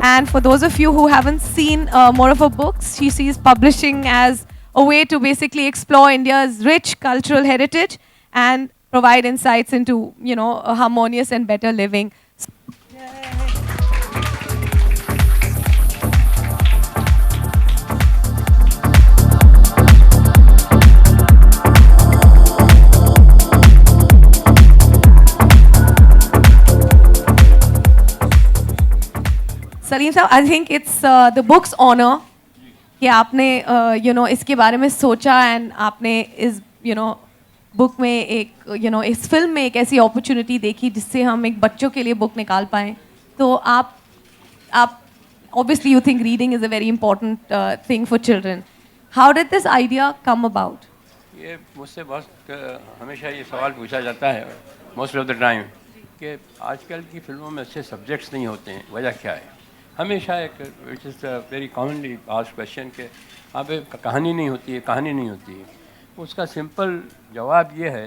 And for those of you who haven't seen more of her books, she sees publishing as a way to basically explore India's rich cultural heritage and provide insights into, a harmonious and better living. Salim sahab, I think it's the book's honour कि आपने इसके बारे में सोचा and आपने इस book में एक इस फिल्म में एक ऐसी अपॉर्चुनिटी देखी जिससे हम एक बच्चों के लिए बुक निकाल पाएँ. तो आप obviously you think reading is a very important thing for children. How did this idea come about? ये मुझसे बहुत हमेशा ये सवाल पूछा जाता है मोस्ट ऑफ द टाइम कि आजकल की फिल्मों में अच्छे सब्जेक्ट्स नहीं होते हैं, वजह क्या है. हमेशा एक which is very commonly asked question कि यहाँ पे कहानी नहीं होती है, कहानी नहीं होती है. उसका सिंपल जवाब ये है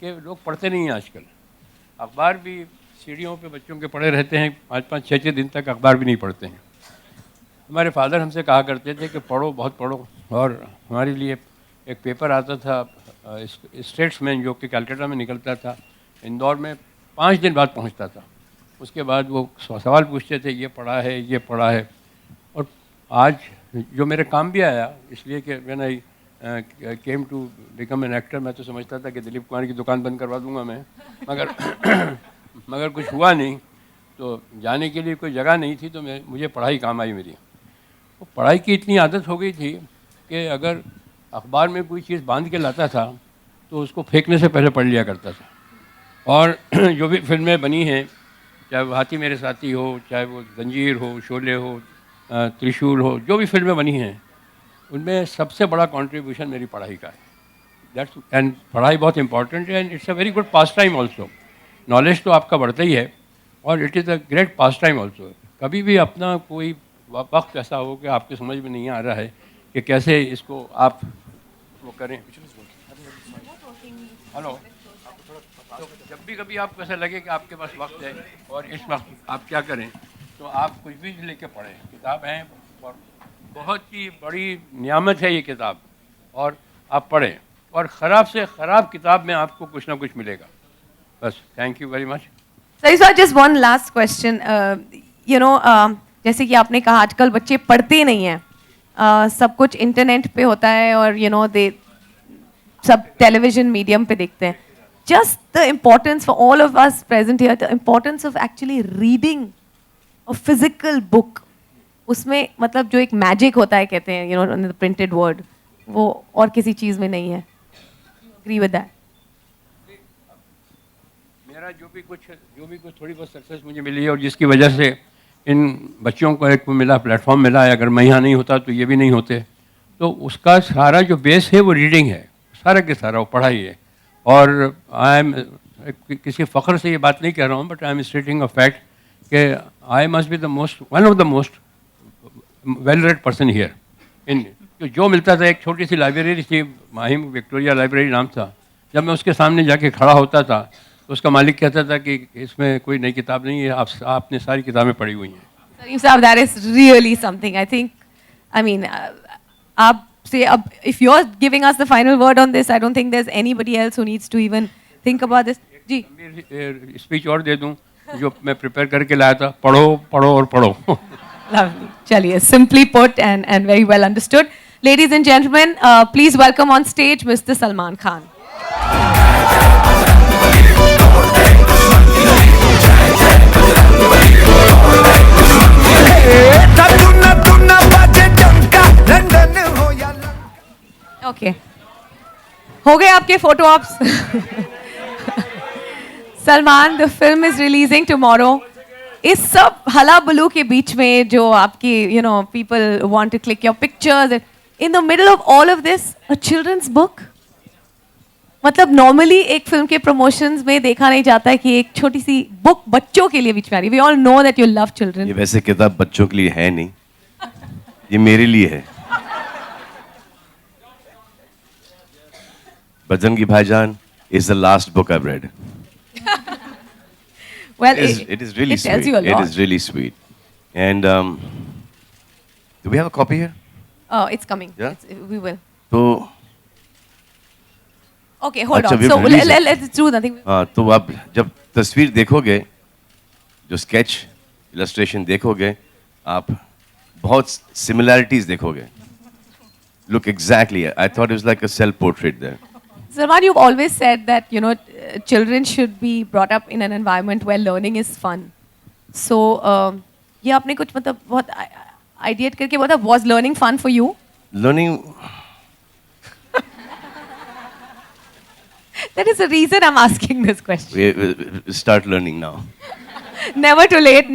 कि लोग पढ़ते नहीं हैं आजकल. अखबार भी सीढ़ियों पे बच्चों के पढ़े रहते हैं, 5-5, 6-6 दिन तक अखबार भी नहीं पढ़ते हैं. हमारे फादर हमसे कहा करते थे कि पढ़ो, बहुत पढ़ो. और हमारे लिए एक पेपर आता था स्टेट्समैन, जो कि कलकत्ता में निकलता था, इंदौर में 5 दिन बाद पहुंचता था. उसके बाद वो सवाल पूछते थे, ये पढ़ा है, ये पढ़ा है. और आज जो मेरे काम भी आया, इसलिए कि when I came to become an actor, मैं तो समझता था कि दिलीप कुमार की दुकान बंद करवा दूंगा मैं, मगर कुछ हुआ नहीं. तो जाने के लिए कोई जगह नहीं थी, तो मुझे पढ़ाई काम आई मेरी. तो पढ़ाई की इतनी आदत हो गई थी कि अगर अखबार में कोई चीज़ बांध के लाता था तो उसको फेंकने से पहले पढ़ लिया करता था. और जो भी फिल्में बनी हैं, चाहे वो हाथी मेरे साथी हो, चाहे वो जंजीर हो, शोले हो, त्रिशूल हो, जो भी फिल्में बनी हैं, उनमें सबसे बड़ा कंट्रीब्यूशन मेरी पढ़ाई का है. दैट्स एंड पढ़ाई बहुत इंपॉर्टेंट है and it's a very good pass time also. Knowledge तो आपका बढ़ता ही है और it is a great pass time also. कभी भी अपना कोई वक्त ऐसा हो कि आपके समझ में नहीं आ रहा है कि कैसे इसको आप वो करें. हेलो. तो जब भी कभी आपको ऐसा लगे कि आपके पास वक्त है और इस वक्त आप क्या करें, तो आप कुछ भी लेके पढ़ें. किताब है और बहुत ही बड़ी नियामत है ये किताब, और आप पढ़ें. और ख़राब से ख़राब किताब में आपको कुछ ना कुछ मिलेगा. बस. Thank you very much. Sir, just one last question. जैसे कि आपने कहा आजकल बच्चे पढ़ते नहीं हैं, सब कुछ इंटरनेट पे होता है और दे सब टेलीविजन मीडियम पे देखते हैं. Just the importance for all of us present here, the importance of actually reading a physical book. उसमें मतलब जो एक मैजिक होता है, कहते हैं, in the printed word, वो और किसी चीज़ में नहीं है. Agree with that? मेरा जो भी कुछ थोड़ी बहुत सक्सेस मुझे मिली है और जिसकी वजह से इन बच्चों को एक मिला, प्लेटफॉर्म मिला है. अगर मैं यहाँ नहीं होता तो ये भी नहीं होते. तो उसका सारा जो बेस है वो रीडिंग है, सारा के सारा वो पढ़ाई है. और आई एम किसी फ़ख्र से ये बात नहीं कह रहा हूँ, but I am stating a fact कि I must be the most one of the most well read person here in. जो मिलता था, एक छोटी सी लाइब्रेरी थी, माहिम विक्टोरिया लाइब्रेरी नाम था. जब मैं उसके सामने जाके खड़ा होता था तो उसका मालिक कहता था कि इसमें कोई नई किताब नहीं है, आपने सारी किताबें पढ़ी हुई हैं. Salim Saab, that is really something. I think, आप say, if you're giving us the final word on this, I don't think there's anybody else who needs to even think about this. जी. Speech और दे दूं जो मैं prepare करके लाया था. पढ़ो, पढ़ो और पढ़ो. Lovely. चलिए, simply put and very well understood. Ladies and gentlemen, please welcome on stage Mr. Salman Khan. Okay, हो गए आपके photo ops. Salman, the film is releasing tomorrow. इस सब हला बलू के बीच में जो आपकी people want to click your pictures, in the middle of all of this a children's book. मतलब नॉर्मली एक फिल्म के प्रमोशंस में देखा नहीं जाता है कि एक छोटी सी बुक बच्चों के लिए बीच में आ रही. We all know that you love children. ये वैसे किताब बच्चों के लिए है नहीं, ये मेरे लिए है. बजरंगी भाईजान is the last book I've read. Well, it is really it tells sweet. you a lot. It is really sweet. And do we have a copy here? It's coming. Yeah? We will. तो Okay, hold अच्छा, on. we've So released it. let's do nothing. हाँ, तो आप जब तस्वीर देखोगे, जो sketch illustration देखोगे, आप बहुत similarities देखोगे. Look exactly. I thought it was like a self-portrait there. Salman, you've always said that children should be brought up in an environment where learning is fun. So ये आपने कुछ मतलब बहुत ideate करके बोला, was learning fun for you? Learning. That is the reason I'm asking this question. We start learning now. Never too late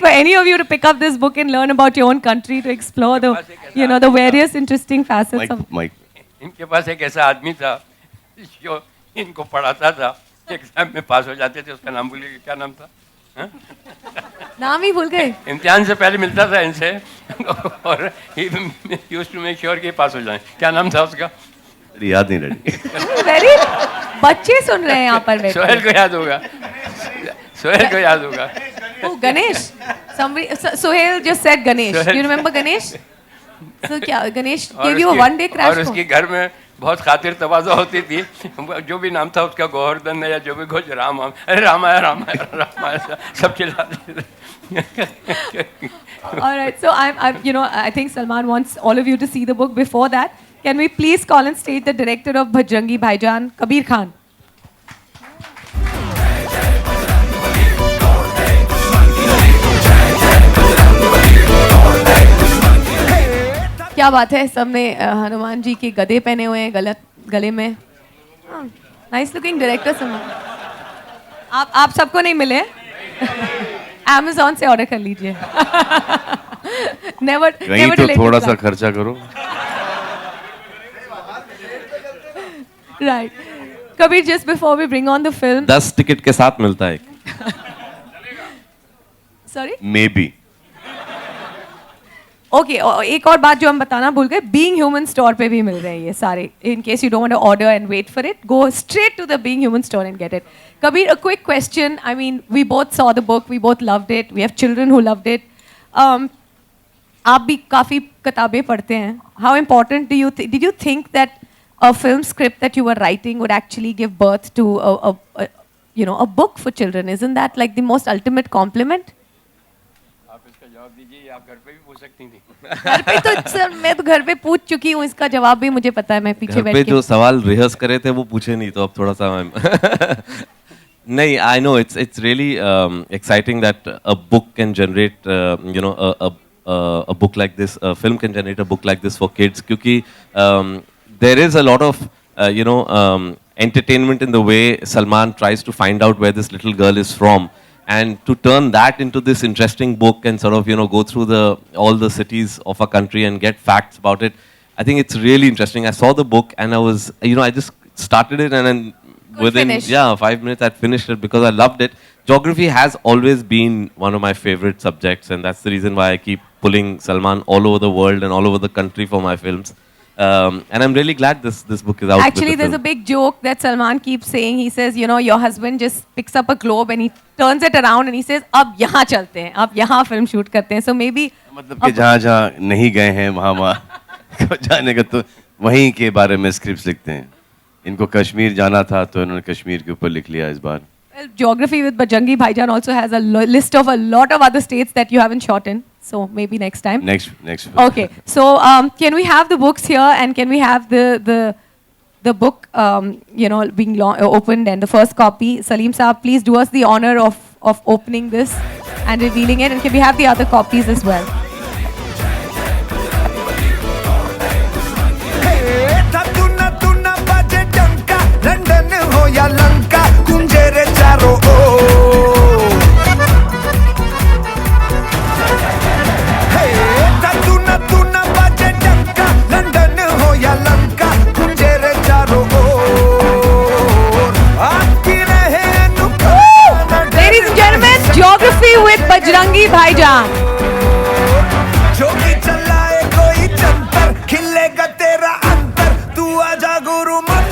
for any of you to pick up this book and learn about your own country, to explore the various interesting facets of. Mike. इनके पास एक ऐसा आदमी था जो इनको पढ़ाता था, exam में पास हो जाते थे. उसका नाम भूलिए, क्या नाम था? नाम ही भूल गए. इम्तिहान से पहले मिलता था इनसे और यूज्ड टू मेक श्योर कि पास हो जाए. क्या नाम था उसका? याद नहीं रही. वेरी बच्चे सुन रहे हैं यहाँ पर. सोहेल को याद होगा. सोहेल को याद होगा. Oh, Ganesh. Sohail just said Ganesh. You remember Ganesh? So क्या Ganesh gave you a one-day crash और course. उसके घर में बहुत खातिर तवाज़ा होती थी. जो भी नाम था उसका, गोवर्धन या जो भी कुछ, राम अरे राम आया सब चिल्लाते थे. All right. So I think Salman wants all of you to see the book. Before that, can we please call on stage the director of Bajrangi Bhaijaan, Kabir Khan? क्या बात है, सबने हनुमान जी के गदे पहने हुए हैं गले में. Nice looking director Salman. आप सबको नहीं मिले. Amazon से ऑर्डर कर लीजिए. never कहीं तो थोड़ा सा खर्चा करो. Right. Kabir, just before we bring on the film. 10 ticket के साथ मिलता है. Sorry? Maybe. ओके एक और बात जो हम बताना भूल गए, बीइंग ह्यूमन स्टोर पे भी मिल रहे हैं ये सारे. In case you don't want to order and wait for it, go straight to the Being Human store and get it. Kabir, a quick question. I mean we both saw the book, we both loved it, we have children who loved it. आप भी काफ़ी किताबें पढ़ते हैं. How important did you think that a film script that you were writing would actually give birth to a book for children? Isn't that like the most ultimate compliment? आप इसका जवाब दीजिए, आप घर पे भी पूछ सकती थी. घर पे तो सर मैं तो घर पे पूछ चुकी हूँ, इसका जवाब भी मुझे पता है. मैं पीछे बैठ पे के जो सवाल रिहर्स करे थे वो पूछे नहीं, तो अब थोड़ा सा नहीं, I know it's really exciting that a book can generate a book like this, a film can generate a book like this for kids, क्योंकि there is a lot of entertainment in the way Salman tries to find out where this little girl is from, and to turn that into this interesting book and sort of go through all the cities of our country and get facts about it. I think it's really interesting. I saw the book and I was I just started it, and then within finish. 5 minutes I'd finished it because I loved it. Geography has always been one of my favorite subjects, and that's the reason why I keep pulling Salman all over the world and all over the country for my films. And I'm really glad this book is out. Actually, there's a big joke that Salman keeps saying. He says, your husband just picks up a globe and he turns it around and he says, अब यहाँ चलते हैं, अब यहाँ film shoot करते हैं. So maybe मतलब कि जहाँ नहीं गए हैं वहाँ जाने का, तो वहीं के बारे में स्क्रिप्ट्स लिखते हैं. इनको कश्मीर जाना था तो इन्होंने कश्मीर के ऊपर लिख लिया इस बार. Well, Geography with Bajrangi Bhaijaan also has a list of a lot of other states that you haven't shot in. So maybe next time. Next. Okay. So can we have the books here, and can we have the book being opened and the first copy? Salim Saab, please do us the honor of opening this and revealing it, and can we have the other copies as well? London हो या लंका, कुंजे रे चारों ओर. तू न बाजे डंका, London हो या लंका, कुंजे रे चारों ओर. आपकी रहे अनुकूल. Ladies and gentlemen, Geography with Bajrangi Bhaijaan. जो भी चलाए कोई जंतर, खिलेगा तेरा अंतर. तू आजा गुरु मंत्र.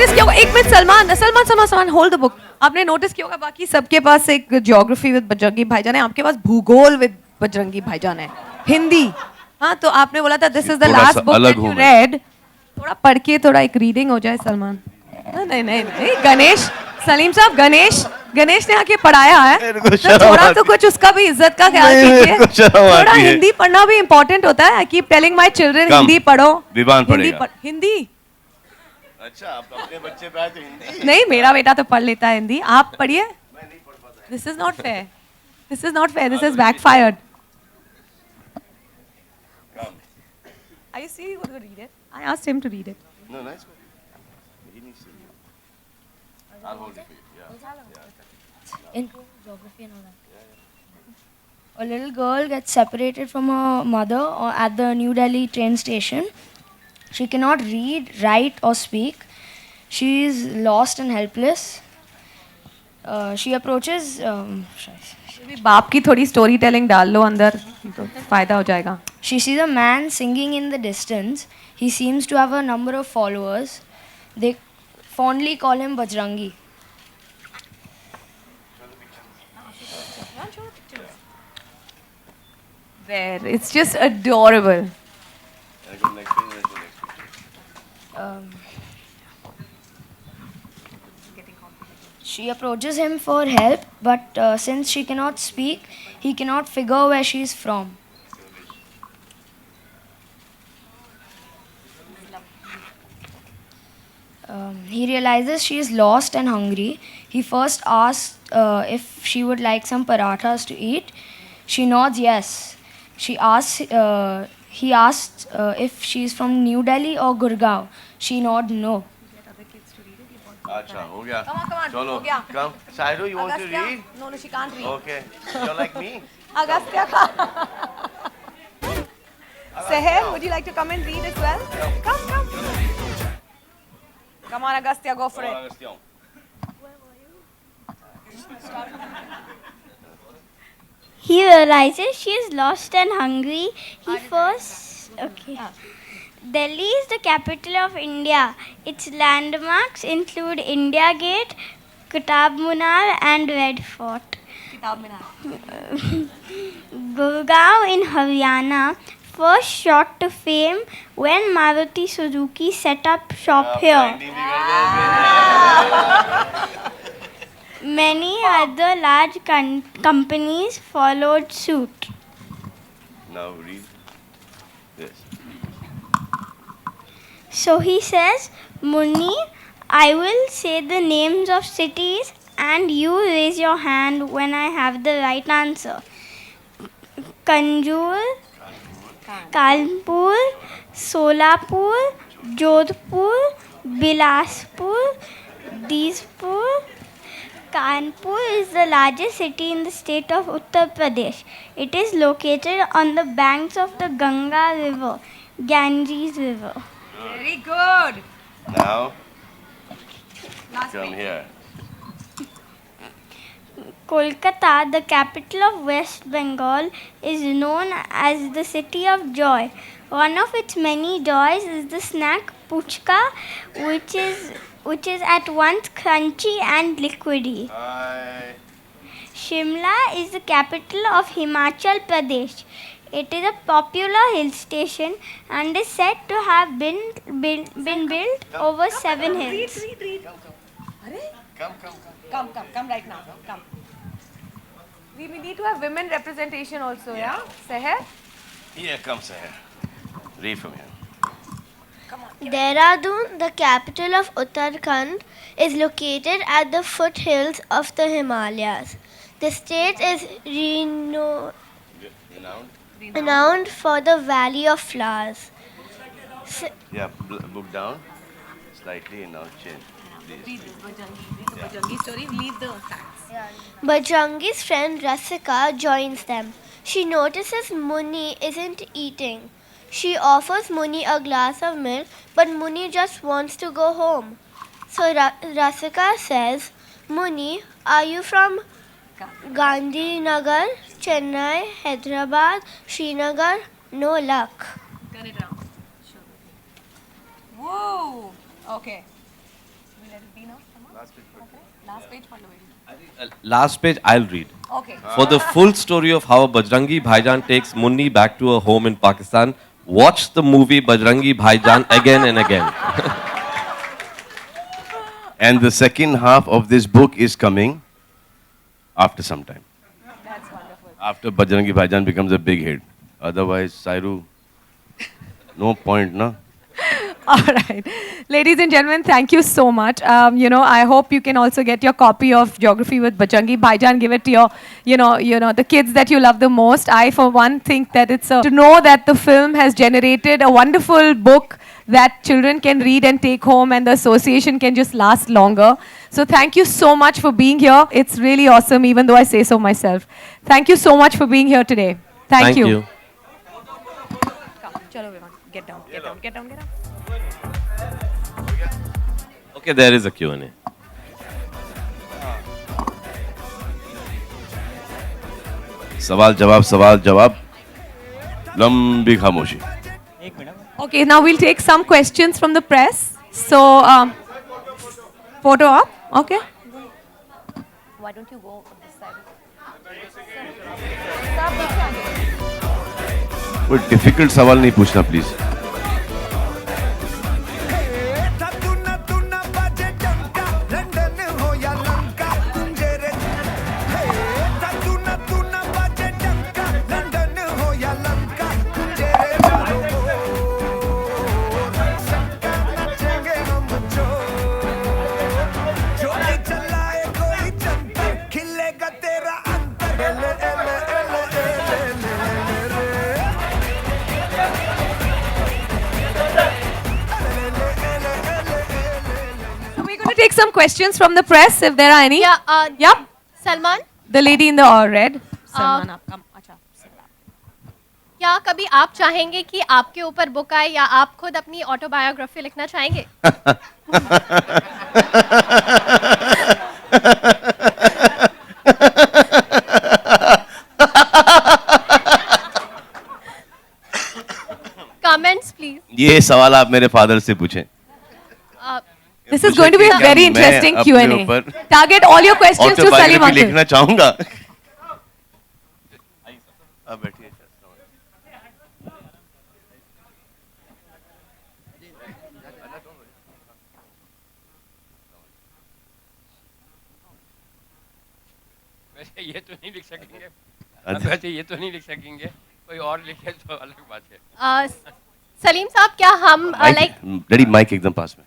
नोटिस किया होगा, एक minute, Salman Salman Salman Salman hold the book. आपने नोटिस किया होगा बाकी सबके पास एक ज्योग्राफी विद बजरंगी भाईजान है, आपके पास भूगोल विद बजरंगी भाईजान है, हिंदी. हाँ, तो आपने बोला था दिस इज द थोड़ा लास्ट सा बुक अलग दैट यू हूँ मैं. रेड. थोड़ा पढ़ के थोड़ा एक रीडिंग हो जाए सलमान. नहीं नहीं नहीं, गणेश, सलीम साहब, गणेश ने आके पढ़ाया है, मेरे को तो शर्म थोड़ा आती तो है. कुछ उसका भी इज्जत का ख्याल नहीं, मेरे को कीजिए. शर्म थोड़ा आती है. हिंदी पढ़ना भी इम्पोर्टेंट होता है. I keep telling my children कम. हिंदी पढ़ो. विवान हिंदी पढ़ेगा. हिंदी अच्छा, आप अपने बच्चे पे आए तो हिंदी. नहीं, मेरा बेटा तो पढ़ लेता है हिंदी. आप पढ़िए. This is not fair. This is not fair. This is backfired. Are you serious? Going to read it? I asked him to read it. No, nice. He needs to read. I'll hold it for you. Yeah. In geography and all that. A little girl gets separated from her mother at the New Delhi train station. She cannot read, write, or speak. She is lost and helpless. She approaches. भी बाप की थोड़ी story telling डाल लो अंदर, तो फायदा हो जाएगा. She sees a man singing in the distance. He seems to have a number of followers. They fondly call him Bajrangi. There, it's just adorable. And go next page, next page, next page. She approaches him for help, but since she cannot speak, he cannot figure where she is from. He realizes she is lost and hungry. He first asks if she would like some parathas to eat. She nods yes. He asks if she is from New Delhi or Gurgaon. She nods no. अच्छा, हो गया. Come on, चलो. हो गया. Come. Sairu, you want to Agastya? read? No, she can't read. Okay. You're like me. Agastya ka. Seher, would you like to come and read as well? Come. Come on, Agastya, go for it. Agastya. He realizes she is lost and hungry. He first. Okay. Delhi is the capital of India. Its landmarks include India Gate, Qutub Minar, and Red Fort. Gurgaon in Haryana first shot to fame when Maruti Suzuki set up shop here. Many other large companies followed suit. Now read this. So he says, Muni, I will say the names of cities and you raise your hand when I have the right answer. Kanjur, Kanpur, Solapur, Jodhpur, Bilaspur, Dizpur. Kanpur is the largest city in the state of Uttar Pradesh. It is located on the banks of the Ganga River, Ganges River. Very good. Now, Last come page. here. Kolkata, the capital of West Bengal, is known as the city of joy. One of its many joys is the snack puchka, which is at once crunchy and liquidy. Hi. Shimla is the capital of Himachal Pradesh. It is a popular hill station and is said to have been built over 7 hills. Read. Come right now. Come. We need to have women representation also, yeah? Seher? Here comes here. Read from here. Dehradun, the capital of Uttarakhand, is located at the foothills of the Himalayas. The state is renowned for the Valley of Flowers. Yeah, book down slightly and now chin. Read this Bajrangi story. Leave the facts. Bajrangi's friend Rasika joins them. She notices Muni isn't eating. She offers Muni a glass of milk, but Muni just wants to go home. So Rasika says, Muni, are you from Gandhinagar, Chennai, Hyderabad, Srinagar? No luck. Turn it around. Whoa. Okay. Last page I'll read. Okay. For the full story of how Bajrangi Bhaijaan takes Munni back to her home in Pakistan, watch the movie Bajrangi Bhaijaan again and again. And the second half of this book is coming after some time. That's wonderful. After Bajrangi Bhaijaan becomes a big hit. Otherwise, Sairu, no point, no? All right. Ladies and gentlemen, thank you so much. I hope you can also get your copy of Geography with Bajrangi Bhaijaan. Give it to your, the kids that you love the most. I, for one, think that it's to know that the film has generated a wonderful book that children can read and take home, and the association can just last longer. So thank you so much for being here. It's really awesome, even though I say so myself. Thank you so much for being here today. Thank you. Come, chalo, Vivan. Get down, get down, get down, get down. Okay, there is a Q&A. सवाल जवाब लंबी खामोशी. Okay, now we'll take some questions from the press. So, photo up. Okay. Why don't you go on this side? कोई difficult सवाल नहीं पूछना please. Take some questions from the press if there are any. Yeah. Yep. Salman, The lady in the red. Salman, आप come. अच्छा. क्या कभी आप चाहेंगे कि आपके ऊपर बुक आए या आप खुद अपनी ऑटोबायोग्राफी लिखना चाहेंगे? Comments, please. ये सवाल आप मेरे फादर से पूछें. This is going to be a very interesting Q&A. Target all your questions to Salim uncle. लिखना चाहूंगा. अब बैठिए. वैसे ये तो नहीं लिख सकेंगे. वैसे ये तो नहीं लिख सकेंगे. कोई और लिखे तो अलग बात है. सलीम साहब, क्या हम लाइक डैडी माइक एकदम पास में.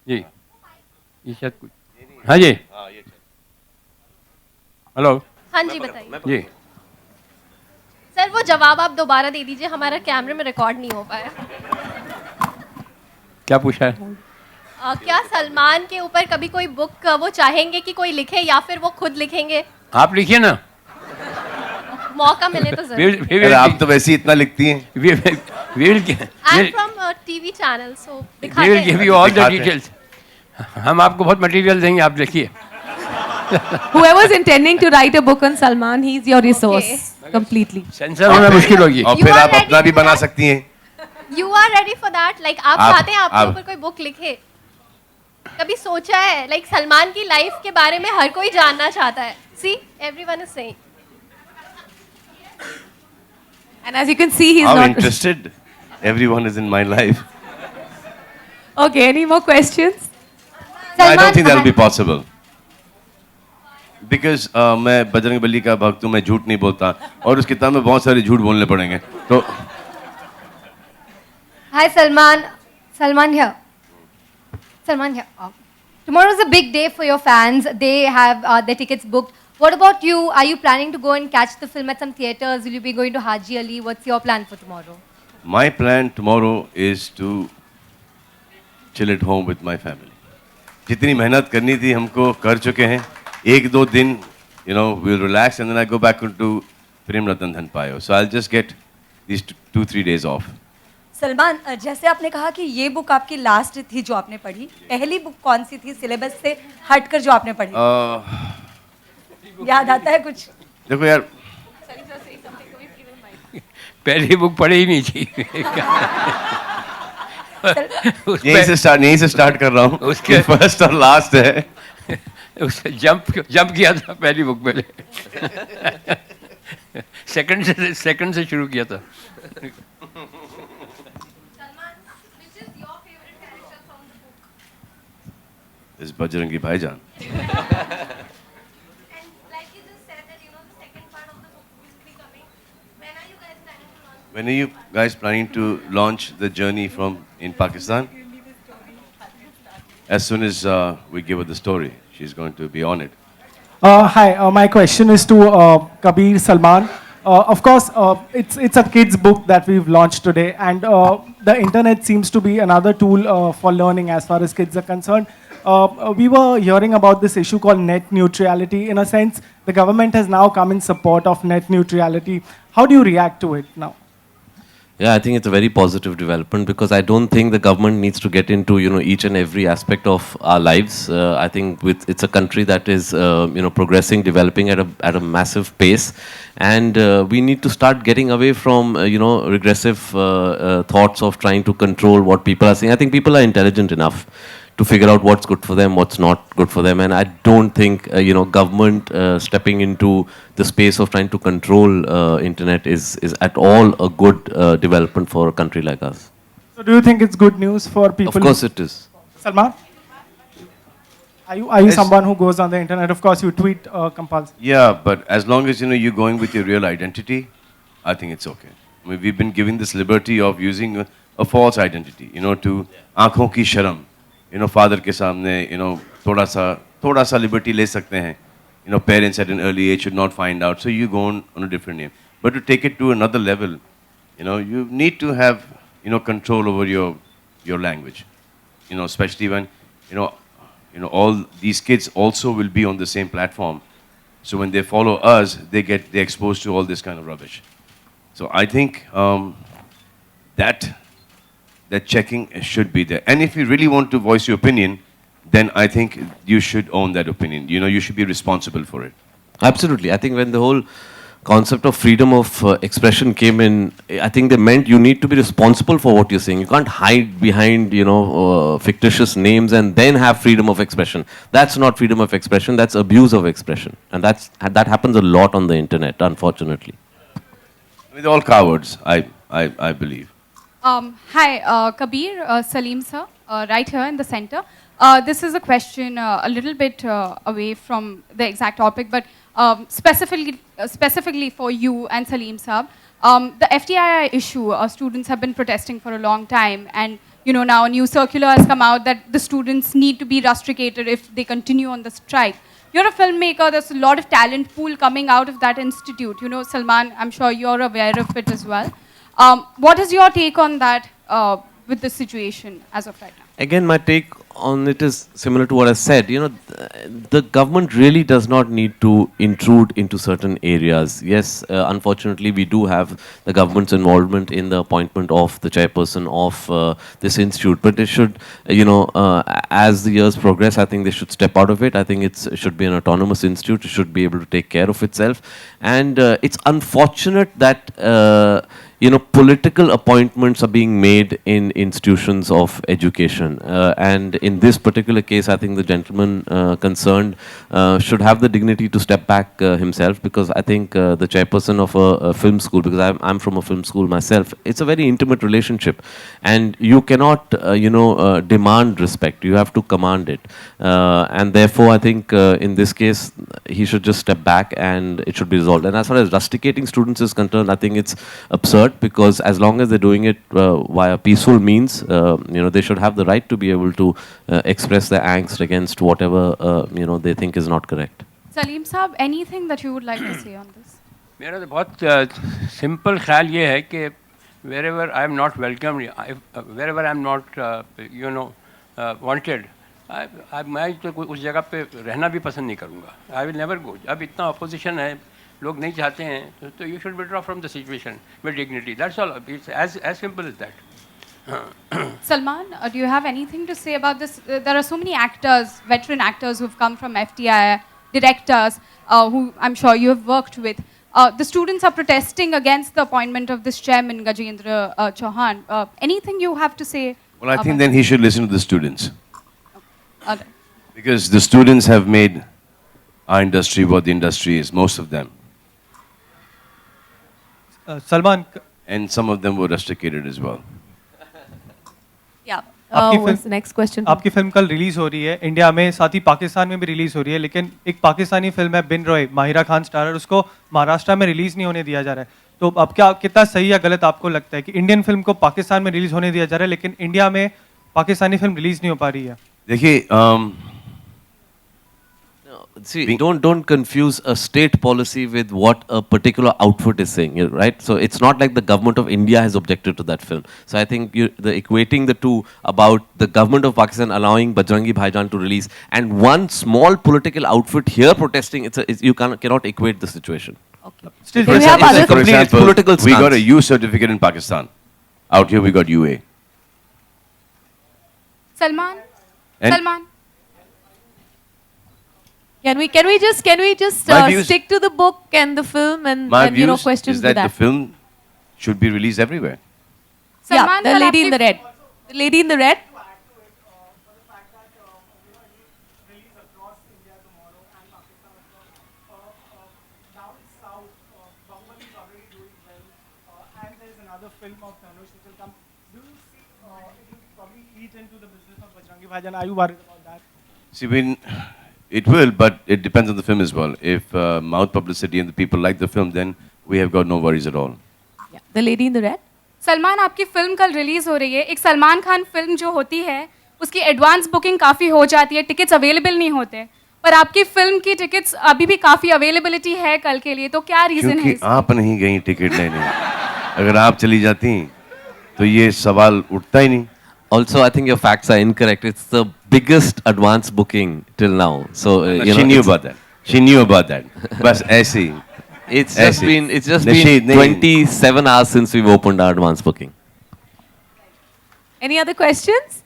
जी, ये शायद कुछ. हाँ जी. हेलो. हाँ जी, बताइए. जी. सर, वो जवाब आप दोबारा दे दीजिए, हमारा कैमरे में रिकॉर्ड नहीं हो पाया. क्या पूछा है? क्या सलमान के ऊपर कभी कोई बुक वो चाहेंगे कि कोई लिखे या फिर वो खुद लिखेंगे? आप लिखिए ना. मौका मिले तो जरूर. अरे आप तो वैसे ही इतना लिखती हैं. We will I am from TV channel, so दिखाते हैं. give you all the details. हम आपको बहुत मटेरियल देंगे, आप देखिए. Whoever's intending to write a book on Salman, he's your resource completely. Sensor होना मुश्किल होगी. और फिर आप अपना भी बना सकती हैं. You are ready for that? Like आप चाहते हैं आपके ऊपर कोई बुक लिखे? कभी सोचा है? Like सलमान की लाइफ के बारे में हर कोई जानना चाहता है. See, everyone is saying. And as you can see, he's How not interested everyone is in my life. Okay, any more questions? I don't think that'll be possible. Because मैं बजरंग बली का भक्त हूँ, मैं झूठ नहीं बोलता और उस किताब में बहुत सारे झूठ बोलने पड़ेंगे. तो Hi Salman. Salman here. Tomorrow is a big day for your fans. They have their tickets booked. What about you? Are you planning to go and catch the film at some theatres? Will you be going to Haji Ali? What's your plan for tomorrow? my plan tomorrow is to chill at home with my family. जितनी मेहनत करनी थी हमको कर चुके हैं. एक दो दिन, we'll relax and then I go back into Prem Ratan Dhan Payo. So I'll just get these 2-3 days off. Salman, जैसे आपने कहा कि ये बुक आपकी लास्ट थी जो आपने पढ़ी, पहली बुक कौन सी थी सिलेबस से हटकर जो आपने पढ़ी? याद आता है कुछ? देखो यार, पहली बुक पढ़ी ही नहीं थी. यहीं से स्टार्ट कर रहा हूँ उसके- फर्स्ट और लास्ट है उससे जंप किया था पहली बुक में सेकंड से शुरू किया था इस बजरंगी भाईजान When are you guys planning to launch the journey from in Pakistan? As soon as we give her the story, she's going to be on it. Hi, my question is to Kabir Salman. Of course, it's a kids book that we've launched today, and the internet seems to be another tool for learning as far as kids are concerned. We were hearing about this issue called net neutrality. In a sense, the government has now come in support of net neutrality. How do you react to it now? Yeah, I think it's a very positive development because I don't think the government needs to get into each and every aspect of our lives. I think it's a country that is progressing, developing at a massive pace, and we need to start getting away from regressive thoughts of trying to control what people are saying. I think people are intelligent enough to figure out what's good for them, what's not good for them, and I don't think government stepping into the space of trying to control internet is at all a good development for a country like us. So, do you think it's good news for people? Of course, it is. Salman, are you someone who goes on the internet? Of course, you tweet compulsory. Yeah, but as long as you're going with your real identity, I think it's okay. I mean, we've been given this liberty of using a false identity, to aankhon ki sharam. Father के सामने, थोड़ा सा liberty ले सकते हैं. Parents at an early age should not find out. So you go on a different name. But to take it to another level, you need to have, control over your language. Especially when, all these kids also will be on the same platform. So when they follow us, they're exposed to all this kind of rubbish. So I think that checking should be there. And if you really want to voice your opinion, then I think you should own that opinion. You should be responsible for it. Absolutely. I think when the whole concept of freedom of expression came in, I think they meant you need to be responsible for what you're saying. You can't hide behind, fictitious names and then have freedom of expression. That's not freedom of expression, that's abuse of expression. And that happens a lot on the internet, unfortunately. I mean, they're all cowards, I believe. Hi, Kabir, Salim sir, right here in the center. This is a question a little bit away from the exact topic, but specifically for you and Salim sir. The FTII issue, students have been protesting for a long time, and now a new circular has come out that the students need to be rusticated if they continue on the strike. You're a filmmaker, there's a lot of talent pool coming out of that institute. Salman, I'm sure you're aware of it as well. What is your take on that with the situation as of right now? Again, my take on it is similar to what I said. The government really does not need to intrude into certain areas. Yes, unfortunately, we do have the government's involvement in the appointment of the chairperson of this institute. But it should, as the years progress, I think they should step out of it. I think it should be an autonomous institute. It should be able to take care of itself. And it's unfortunate that political appointments are being made in institutions of education. And in this particular case, I think the gentleman concerned should have the dignity to step back himself, because I think the chairperson of a film school, because I'm from a film school myself, it's a very intimate relationship. And you cannot, demand respect. You have to command it. And therefore, I think in this case, he should just step back and it should be resolved. And as far as rusticating students is concerned, I think it's absurd, because as long as they're doing it via peaceful means, they should have the right to be able to express their angst against whatever they think is not correct. Salim Saab, anything that you would like to say on this? मेरा तो बहुत simple ख्याल ये है कि wherever I am not welcome, wherever I am not wanted, मैं तो उस जगह पे रहना भी पसंद नहीं करूँगा. I will never go. अब इतना opposition है, लोग नहीं चाहते हैं, तो you should withdraw from the situation with dignity. That's all. It's as simple as that. Salman, do you have anything to say about this? There are so many actors, veteran actors who've come from FTI, directors who I'm sure you have worked with. The students are protesting against the appointment of this chairman, Gajendra Chauhan. Anything you have to say Well, I think then he should listen to the students. Alright. Because the students have made our industry what the industry is, most of them. Salman And some of them were rusticated as well. Yeah. आपकी What's the next question? आपकी film कल release हो रही है India में, साथ ही पाकिस्तान में भी रिलीज हो रही है, लेकिन एक पाकिस्तानी फिल्म है बिन रॉय, माहिरा खान स्टारर, उसको महाराष्ट्र में रिलीज नहीं होने दिया जा रहा है. तो अब क्या कितना सही या गलत आपको लगता है कि इंडियन फिल्म को पाकिस्तान में रिलीज होने दिया जा रहा है लेकिन इंडिया में पाकिस्तानी फिल्म रिलीज नहीं हो पा रही है? देखिए, See, don't confuse a state policy with what a particular outfit is saying, right? So it's not like the government of India has objected to that film. So I think the equating the two about the government of Pakistan allowing Bajrangi Bhaijaan to release and one small political outfit here protesting, you cannot equate the situation. Okay. Still, Then we have other for example, political we got stance. a U certificate in Pakistan. Out here we got UA. Salman. And- Salman. Can we just My views- stick to the book and the film and My you know views questions is with that the film should be released everywhere. Yeah, Salman, the kal lady in aapki- the red. The lady in the red. Another film of Dhanush which will come. Do you see it will probably eat into the business of Bajrangi Bhaijaan? Are you worried about that? See, it will, but it depends on the film as well. If mouth publicity and the people like the film, then we have got no worries at all. Yeah. The lady in the red. Salman, आपकी film कल release हो रही है. एक Salman Khan film जो होती है उसकी एडवांस बुकिंग काफ़ी हो जाती है, टिकट्स अवेलेबल नहीं होते, पर आपकी फिल्म की टिकट्स अभी भी काफ़ी अवेलेबिलिटी है कल के लिए, तो क्या रीज़न है क्योंकि इसका? आप नहीं गई टिकट लेने. अगर आप चली जाती तो ये सवाल उठता ही नहीं. Also, I think your facts are incorrect. It's the biggest advance booking till now. So She knew about that. She knew about that. बस ऐसे ही. It's just ऐसे. been 27 hours since we've opened our advance booking. Any other questions?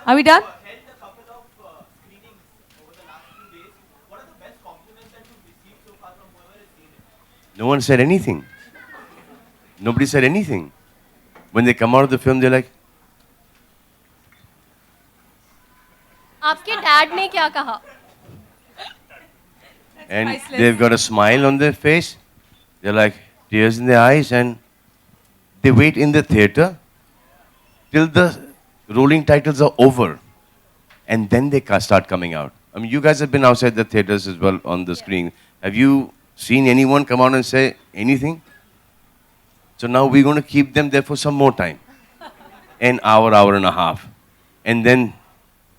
Are we done? No one said anything. Nobody said anything. When they come out of the film, they're like, आपके dad ने क्या कहा? and they've got a smile on their face. They're like tears in their eyes, and they wait in the theater till the rolling titles are over, and then they start coming out. I mean, you guys have been outside the theaters as well on the screen. Have you seen anyone come out and say anything? So now we're going to keep them there for some more time, an hour, hour and a half, and then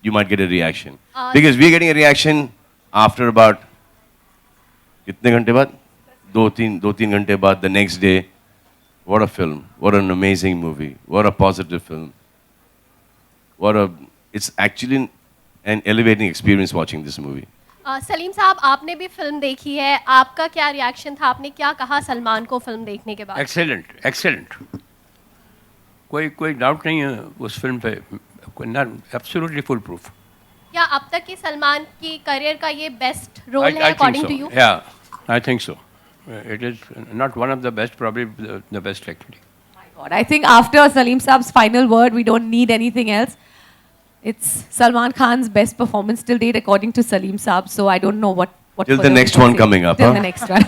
you might get a reaction. Because we're getting a reaction after about कितने घंटे बाद? दो तीन घंटे बाद, the next day. What a film. What an amazing movie. What a positive film. It's actually an elevating experience watching this movie. Salim साहब, आपने भी फिल्म देखी है, आपका क्या रिएक्शन था? आपने क्या कहा सलमान को फिल्म देखने के बाद? Excellent, excellent. कोई डाउट नहीं है उस फिल्म पे. Absolutely foolproof. क्या अब तक की सलमान की करियर का ये बेस्ट रोल है according to you? Yeah, I think so. It is not one of the best, probably the best actually. God, I think after Salim Saab's final word, we don't need anything else. It's Salman Khan's best performance till date, according to Salim Saab. So I don't know what. Till the further next we can one say. coming up, Till huh? the next one.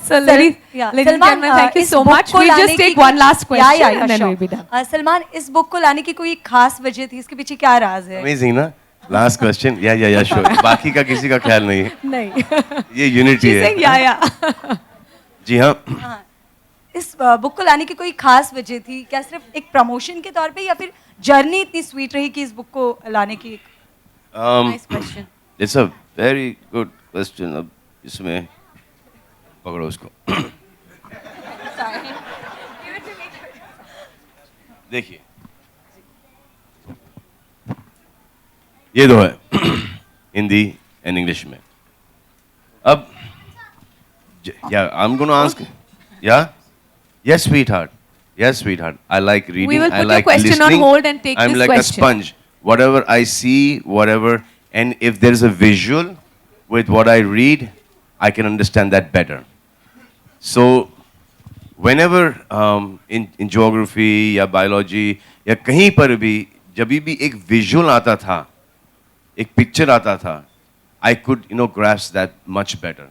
So, ladies and gentlemen, thank you so much. We'll just take one last question and then we'll be done. Salman, इस book को लाने की कोई खास वजह थी? इसके पीछे क्या राज है? Amazing, ना? Last question. Yeah, sure. बाकी का किसी का ख्याल नहीं है. नहीं. ये यूनिटी She's है. saying yeah. जी हाँ. इस बुक को लाने की कोई खास वजह थी? क्या सिर्फ एक प्रमोशन के तौर पे या फिर जर्नी इतनी स्वीट रही कि इस बुक को लाने की? Nice question. It's a very good question. अब इसमें पकड़ो उसको. देखिए. ये दो है हिंदी एंड इंग्लिश में. अब yeah, I'm going to ask. Yeah? Yes, sweetheart. Yes, sweetheart. I like reading. We will I put like your question listening. on hold and take I'm this like question. a sponge. Whatever I see, whatever, and if there's a visual with what I read, I can understand that better. So, whenever in geography or biology, या कहीं पर भी जब भी एक visual आता था, एक पिक्चर आता था, I could grasp that much better.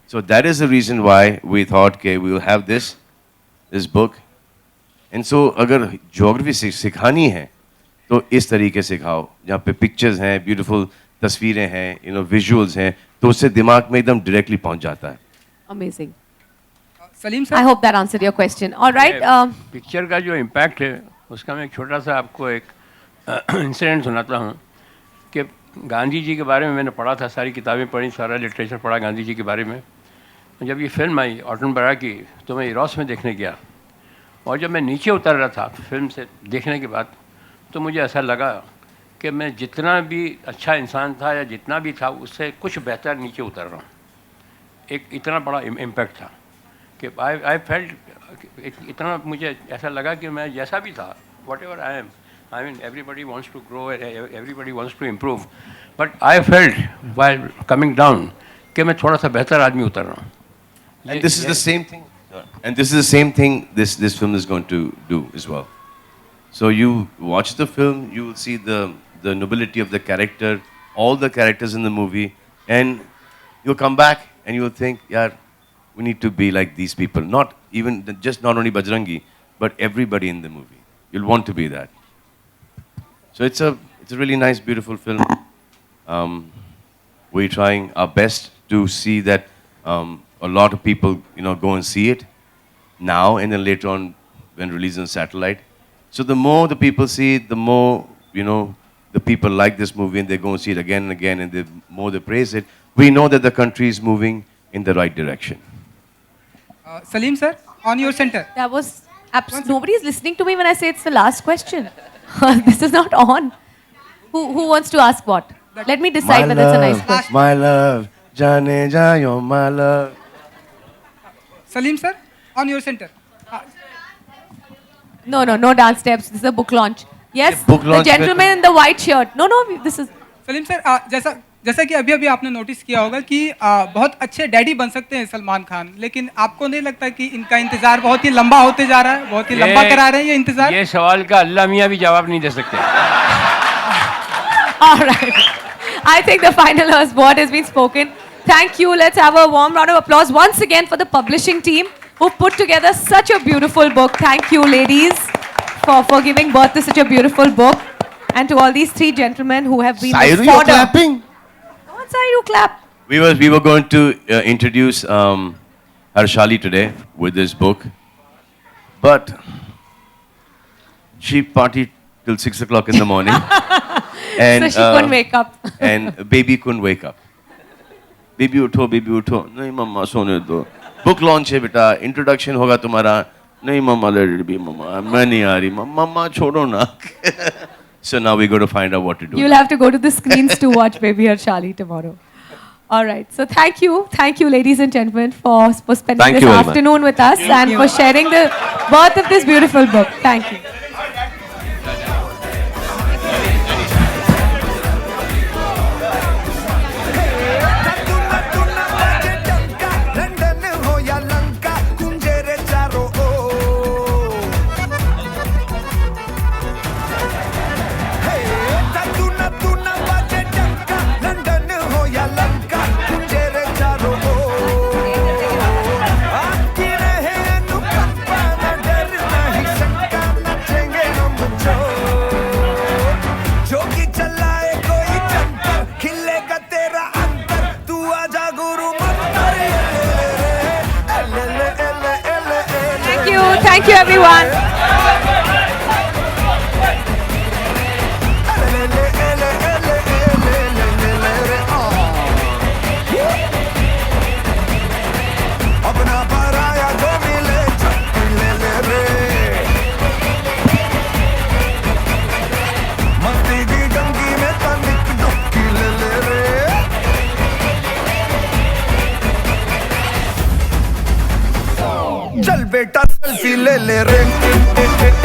So that is the reason why we thought, okay, we will have this book. And so अगर geography सिखानी है तो इस तरीके से सिखाओ जहाँ पे pictures हैं, beautiful तस्वीरें हैं, visuals हैं, तो उससे दिमाग में एकदम directly पहुँच जाता है. Amazing. Salim sir, I hope that answered your question. All right. Picture का जो इम्पैक्ट है उसका मैं एक छोटा सा आपको एक इंसिडेंट सुनाता हूँ कि गांधी जी के बारे में मैंने पढ़ा था, सारी किताबें पढ़ी, सारा लिटरेचर पढ़ा गांधी जी के बारे में. जब ये फिल्म आई ऑटनबरा की तो मैं इरोस में देखने गया और जब मैं नीचे उतर रहा था फिल्म से देखने के बाद तो मुझे ऐसा लगा कि मैं जितना भी अच्छा इंसान था या जितना भी था उससे कुछ बेहतर नीचे उतर रहा हूँ. एक इतना बड़ा इम्पैक्ट था कि आई फेल्ट इतना मुझे ऐसा लगा कि मैं जैसा भी था what ever I am, I mean everybody wants to grow, everybody wants to improve, but I felt while coming down कि मैं थोड़ा सा बेहतर आदमी उतर रहा हूँ. And this is the same thing. And this is the same thing this film is going to do as well. So you watch the film, you will see the nobility of the character, all the characters in the movie, and you'll come back and you'll think, yeah, we need to be like these people. Not only Bajrangi, but everybody in the movie. You'll want to be that. So it's a really nice, beautiful film. We're trying our best to see that a lot of people, go and see it now and then later on when released on satellite. So the more the people see it, the more, the people like this movie and they go and see it again and again, and the more they praise it. We know that the country is moving in the right direction. Salim sir, on your center. That was nobody is listening to me when I say it's the last question. This is not on. Who wants to ask what? Let me decide whether it's a nice question. My love, Jane Jayo, my love. Salim sir, on your center. No dance steps. This is a book launch. Yes, book launch the gentleman in the white shirt. No, this is. Salim sir, जैसा कि अभी आपने notice किया होगा कि बहुत अच्छे daddy बन सकते हैं सलमान खान, लेकिन आपको नहीं लगता कि इनका इंतजार बहुत ही लंबा होते जा रहा है, बहुत ही लंबा करा रहे हैं ये इंतजार? ये सवाल का अल्लाह मियां भी जवाब नहीं दे सकते. All right. I think the final word has been spoken. Thank you. Let's have a warm round of applause once again for the publishing team who put together such a beautiful book. Thank you, ladies, for giving birth to such a beautiful book. And to all these three gentlemen who have been Sairu, you're clapping? What Sairu clap? We were going to introduce Harshali today with this book, but she partied till 6 o'clock in the morning. And, so she couldn't wake up. And baby couldn't wake up. Baby utho. Nahi mama, sone do. Book launch hai beta, introduction hoga tumhara. Nahi mama, let it be mama. Main nahi aa rahi. Mama, chodo na. So now we got to find out what to do. You'll have to go to the screens to watch Baby Harshali tomorrow. All right. So thank you, ladies and gentlemen, for spending this afternoon with us and for sharing the birth of this beautiful book. Thank you. Thank you, everyone. चल बेटा selfie ले ले रे.